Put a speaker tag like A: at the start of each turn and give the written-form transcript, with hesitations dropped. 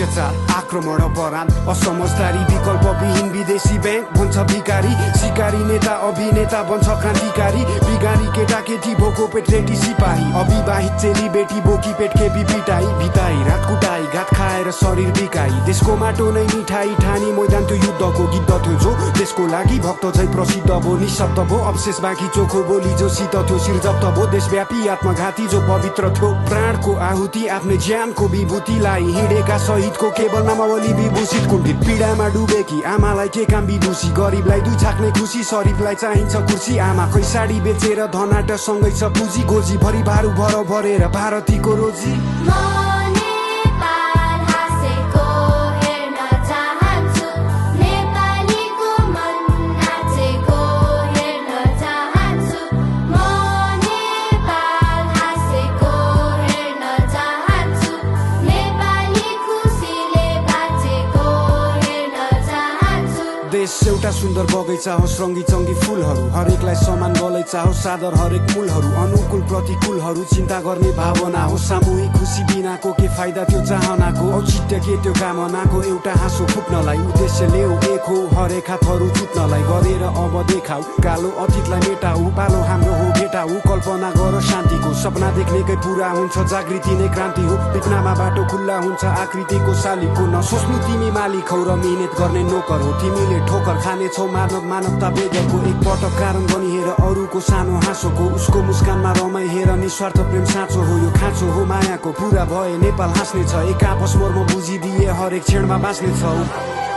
A: अत्याचार आक्रमण अपराध असमझदारी विकल्पविहीन विदेशी बैंक भन्छ भिकारी सिकारी नेता अभिनेता बन्छ क्रान्तिकारी बिगारी केटा केटी भोको पेट रेटी सिपाही अविवाहित चेली बेटी बोकी पेट खेपी पिटाई भिताई रात कुटाई घात खाएर शरीर बिकाई देशको माटो नै मिठाई ठानी मैदान त्यो युद्धको गीत थियो जो देशको लागि भक्त झै प्रसिद्ध भो निशब्द भो अवशेष बाँकी चोखो बोली जो शीत थियो शिर जप्त भो देशव्यापी आत्मघाती जो पवित्र थियो प्राणको आहुति आफ्नै ज्यानको विभूतिलाई हिँडेका शहीदको केवल नामावली विभूषित कुण्ठित पीडामा डुबेकी आमालाई के काम विदुषी गरिबलाई दुई छाक्ने खुसी शरीफलाई चाहिन्छ कुर्सी आमाकै साडी बेचेर धनाट सँगै छ पुँजी गोजी भरि भारू भर भरेर भारतीको रोजी देश एउटा सुन्दर बगैँचा होस् रङ्गी चङ्गी फुलहरू हरेकलाई समान गलैँचा होस् सादर हरेक मूलहरू अनुकूल प्रतिकूलहरू चिन्ता गर्ने भावना हो सामूहिक खुसी बिनाको के फाइदा त्यो चाहनाको औचित्य के त्यो कामनाको एउटा हाँसो फुट्नलाई उद्देश्य ल्याऊ एक हो हरेक हातहरू जुत्नलाई गरेर अब देखाऊ कालो अतीतलाई मेटाऊ पालो हाम्रो हो भेटाऊ कल्पना गर शान्तिको सपना देख्नेकै पुरा हुन्छ जागृति नै क्रान्ति हो विपनामा बाटो खुल्ला हुन्छ आकृतिको शालिगको नसोच्नु तिमी मालिक हौ र मिहिनेत गर्ने नोकर हो तिमीले ठोकर खानेछौ मानवता वेदको एक पटक कारण बनी हेर अरूको सानो हाँसोको उसको मुस्कानमा रमाइ हेर निस्वार्थ प्रेम साँचो हो यो खाँचो हो मायाको पुरा भए नेपाल हाँस्ने छ एक आपस मर्म बुझिदिए हरेक क्षणमा बाँच्ने छौ